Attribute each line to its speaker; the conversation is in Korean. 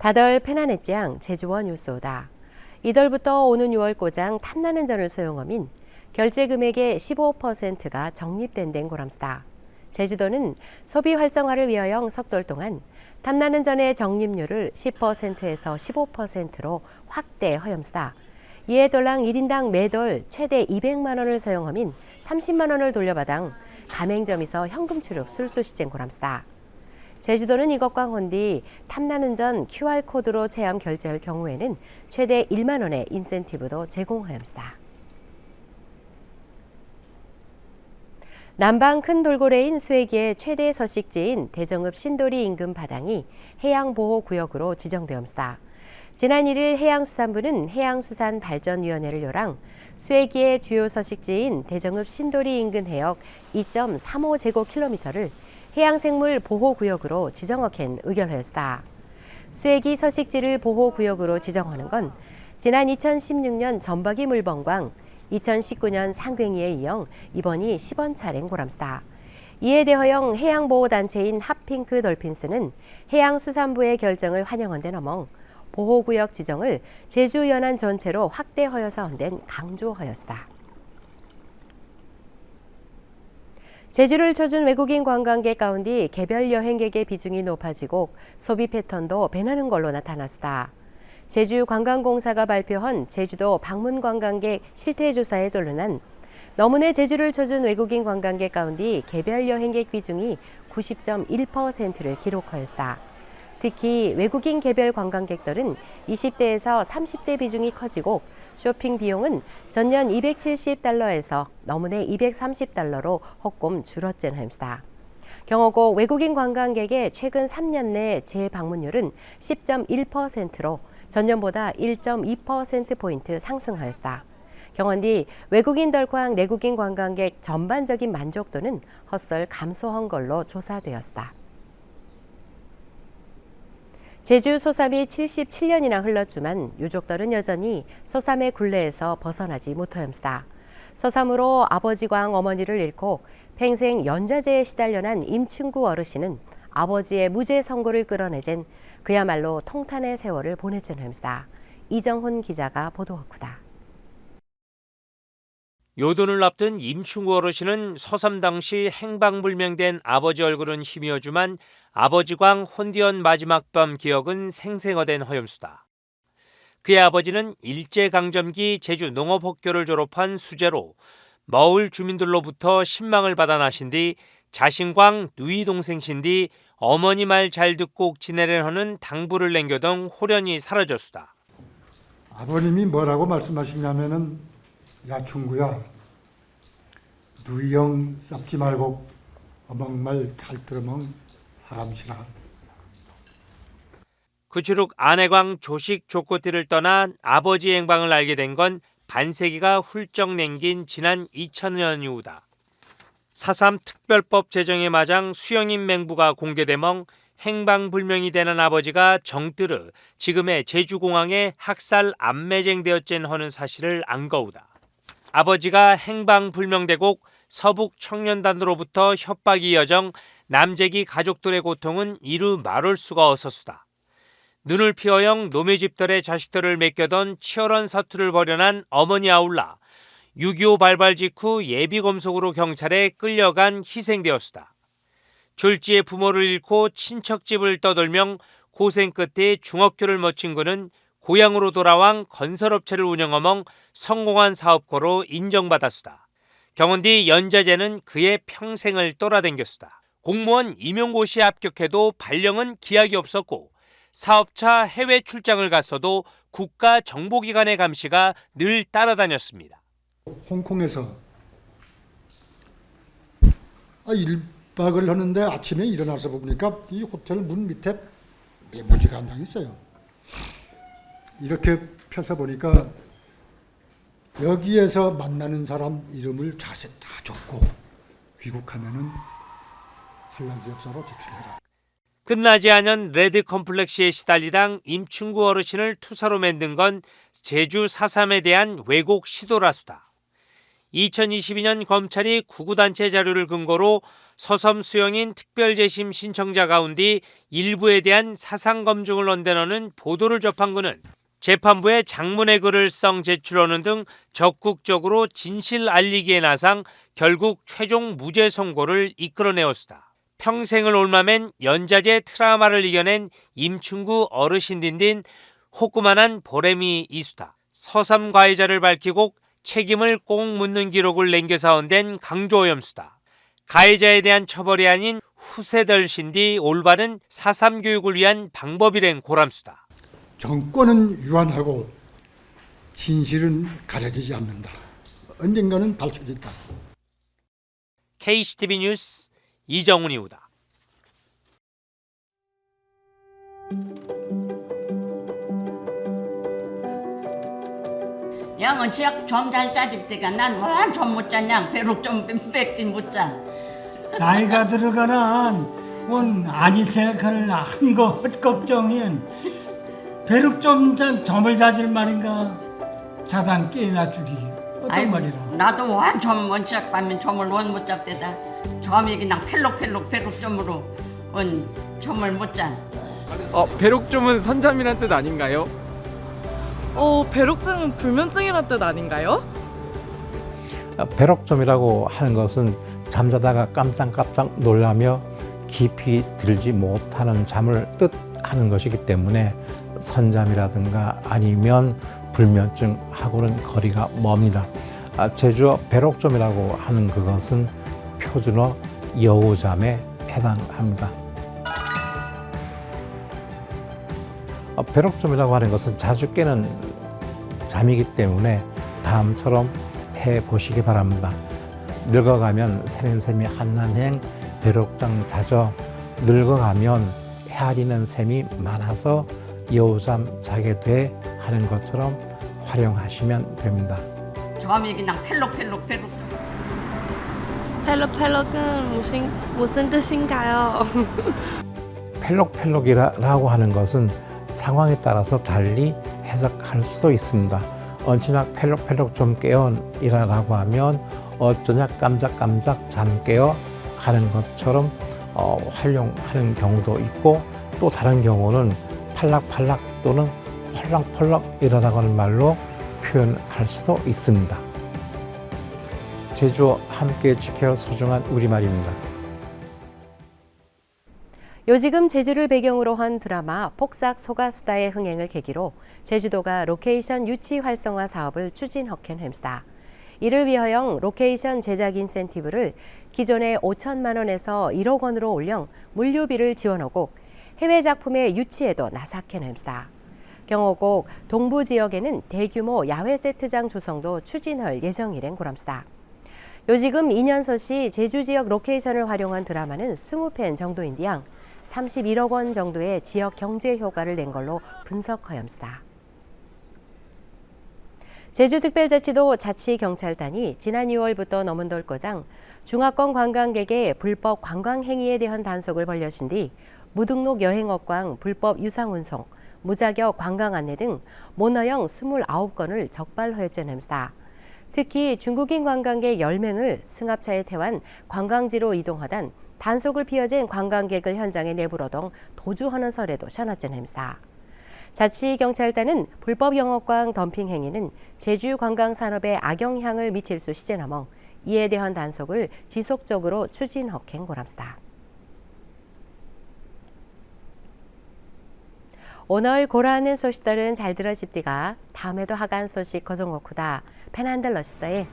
Speaker 1: 다들 페나넷장 제주원 뉴스오다. 이달부터 오는 6월 고장 탐나는 전을 소용어민 결제 금액의 15%가 적립된 덴 고람스다. 제주도는 소비 활성화를 위하여 석 달 동안 탐나는 전의 적립률을 10%에서 15%로 확대 허염수다. 이에 돌랑 1인당 매달 최대 200만 원을 소용하민 30만 원을 돌려받아 가맹점에서 현금 출력 술수시쟁 고람수다. 제주도는 이것과 혼디 탐나는 전 QR코드로 체험 결제할 경우에는 최대 1만 원의 인센티브도 제공하였습니다. 남방 큰 돌고래인 수해기의 최대 서식지인 대정읍 신도리 인근 바당이 해양보호구역으로 지정되었습니다. 지난 1일 해양수산부는 해양수산발전위원회를 요랑 수해기의 주요 서식지인 대정읍 신도리 인근 해역 2.35제곱킬로미터를 해양생물 보호구역으로 지정하긴 의결하였다. 수해기 서식지를 보호구역으로 지정하는 건 지난 2016년 전박이 물번광, 2019년 상괭이에 이어 이번이 10원 차례인 고람수다. 이에 대하여 해양보호단체인 핫핑크 돌핀스는 해양수산부의 결정을 환영한 데 넘어 보호구역 지정을 제주 연안 전체로 확대하여서 한 데는 강조하였다. 제주를 찾은 외국인 관광객 가운데 개별 여행객의 비중이 높아지고 소비 패턴도 변하는 걸로 나타났다. 제주관광공사가 발표한 제주도 방문 관광객 실태조사에 따르면 너문의 제주를 찾은 외국인 관광객 가운데 개별 여행객 비중이 90.1%를 기록하였다. 특히 외국인 개별 관광객들은 20대에서 30대 비중이 커지고 쇼핑 비용은 전년 270달러에서 너문의 230달러로 혹금 줄었진 함수다. 경호고 외국인 관광객의 최근 3년 내 재방문율은 10.1%로 전년보다 1.2%포인트 상승하였다. 경원디 외국인들과 내국인 관광객 전반적인 만족도는 헛설 감소한 걸로 조사되었다. 제주 소삼이 77년이나 흘렀지만 유족들은 여전히 소삼의 굴레에서 벗어나지 못하였다. 소삼으로 아버지광 어머니를 잃고 평생 연좌제에 시달려난 임충구 어르신은 아버지의 무죄 선고를 끌어내진 그야말로 통탄의 세월을 보냈진 합니다. 이정훈 기자가 보도했다.
Speaker 2: 요돈을 앞둔 임충구 어르신은 서삼 당시 행방불명된 아버지 얼굴은 희미하지만 아버지광 혼디언 마지막 밤 기억은 생생어된 허염수다. 그의 아버지는 일제강점기 제주 농업학교를 졸업한 수재로 마을 주민들로부터 신망을 받아 나신 뒤 자신광 누이 동생신 뒤 어머니 말 잘 듣고 지내려 하는 당부를 남겨둔 호련이 사라졌수다.
Speaker 3: 아버님이 뭐라고 말씀하시냐면은 야 충구야 누이 형 쌉지 말고 어멍 말 잘 들으면 사람시라.
Speaker 2: 그치룩 아내광 조식 조코티를 떠나 아버지 행방을 알게 된 건 반세기가 훌쩍 남긴 지난 2000년 이후다. 4.3 특별법 제정에 마장 수영인 맹부가 공개되멍 행방불명이 되는 아버지가 정뜨르 지금의 제주공항에 학살 안매쟁되었젠 하는 사실을 안거우다. 아버지가 행방불명되고 서북 청년단으로부터 협박이 이어정 남재기 가족들의 고통은 이루 말할 수가 없었수다. 눈을 피어영 노매 집들의 자식들을 맡겨던 치열한 사투를 벌여난 어머니 아울라 6.25 발발 직후 예비검속으로 경찰에 끌려간 희생되었수다. 졸지의 부모를 잃고 친척집을 떠돌며 고생 끝에 중학교를 마친 그는 고향으로 돌아와 건설업체를 운영하멍 성공한 사업가로 인정받았수다. 경원디 연좌제는 그의 평생을 떠나댕겼수다. 공무원 임용고시에 합격해도 발령은 기약이 없었고 사업차 해외 출장을 갔어도 국가정보기관의 감시가 늘 따라다녔습니다.
Speaker 3: 홍콩에서 1박을 하는데 아침에 일어나서 보니까 이 호텔 문 밑에 메모지가 한 장 있어요. 이렇게 펴서 보니까 여기에서 만나는 사람 이름을 자세 다 적고 귀국하면은 한라지역사로 제출해라.
Speaker 2: 끝나지 않은 레드 컴플렉스에 시달리당 임충구 어르신을 투사로 만든 건 제주 4.3에 대한 왜곡 시도라수다. 2022년 검찰이 구구단체 자료를 근거로 서섬 수용인 특별재심 신청자 가운데 일부에 대한 사상검증을 언대너는 보도를 접한 그는 재판부에 장문의 글을 제출하는 등 적극적으로 진실 알리기에 나상 결국 최종 무죄 선고를 이끌어내었다. 평생을 올마맨 연좌제 트라우마를 이겨낸 임충구 어르신딘딘 호구만한 보람이 이수다. 서삼 가해자를 밝히고 책임을 꼭 묻는 기록을 남겨서 언된 강조오염수다. 가해자에 대한 처벌이 아닌 후세덜신디 올바른 사삼 교육을 위한 방법이란 고람수다.
Speaker 3: 정권은 유한하고 진실은 가려지지 않는다. 언젠가는 밝혀진다.
Speaker 2: KCTV 뉴스 이정훈이우다.
Speaker 4: 양은 지역 좀잘 짜질 때가 난 완전 못 잤냐. 배록 좀 뺏긴 못 자.
Speaker 5: 나이가 들어가란 원 아니 생각을 한거 걱정인 배룩 좀 점을 자질 말인가 자단 깨나 주기 어떤 말이라.
Speaker 4: 나도 완전 못 잤다면 점을 못 잤대다. 점이 그냥 펠록펠록 배록 점으로 원 점을 못 자.
Speaker 6: 배록점은 선잠이란 뜻 아닌가요?
Speaker 7: 배록증은 불면증이란 뜻 아닌가요?
Speaker 8: 배록점이라고 하는 것은 잠자다가 깜짝깜짝 놀라며 깊이 들지 못하는 잠을 뜻하는 것이기 때문에 선잠이라든가 아니면 불면증하고는 거리가 멉니다. 제주어 배록점이라고 하는 그것은 표준어 여우잠에 해당합니다. 배록점이라고 하는 것은 자주 깨는 잠이기 때문에 다음처럼 해보시기 바랍니다. 늙어가면 새는 셈이 한난행 배록장 자져 늙어가면 헤아리는 셈이 많아서 여우잠 자게 돼 하는 것처럼 활용하시면 됩니다.
Speaker 4: 점이 그냥 펠록펠록 배록 점.
Speaker 7: 펠록펠록은 무슨 뜻인가요?
Speaker 8: 펠록펠록이라고 하는 것은 상황에 따라서 달리 해석할 수도 있습니다. 언제나 펠록펠록 좀 깨어이라고 하면 어쩌냐 깜짝깜짝 잠 깨어 하는 것처럼 활용하는 경우도 있고, 또 다른 경우는 팔락팔락 또는 펄럭펄럭이라고 하는 말로 표현할 수도 있습니다. 제주어 함께 지켜야 소중한 우리말입니다.
Speaker 1: 요지금 제주를 배경으로 한 드라마 폭삭 소가수다의 흥행을 계기로 제주도가 로케이션 유치 활성화 사업을 추진하게 됩니다. 이를 위하여 로케이션 제작 인센티브를 기존의 5천만 원에서 1억 원으로 올려 물류비를 지원하고 해외 작품의 유치에도 나서게 됩니다. 경호국 동부 지역에는 대규모 야외 세트장 조성도 추진할 예정이란 고람수다. 요지금 2년서 시 제주 지역 로케이션을 활용한 드라마는 20편 정도인데요. 31억 원 정도의 지역 경제 효과를 낸 걸로 분석하였습니다. 제주특별자치도 자치경찰단이 지난 2월부터 너문돌고장 중화권 관광객의 불법 관광 행위에 대한 단속을 벌여신 뒤 무등록 여행업광 불법 유상운송, 무자격 관광 안내 등 모너형 29건을 적발하였습니다. 특히 중국인 관광객 10명을 승합차에 태운 관광지로 이동하던 단속을 피해진 관광객을 현장에 내부로동 도주하는 사례도 셔놨습니다. 자치경찰단은 불법 영업광 덤핑 행위는 제주 관광산업에 악영향을 미칠 수 시제나멍 이에 대한 단속을 지속적으로 추진하ken 고랍니다. 오늘 고라하는 소식들은 잘 들으십디가 다음에도 하간 소식 거정고쿠다 페난들 러시다에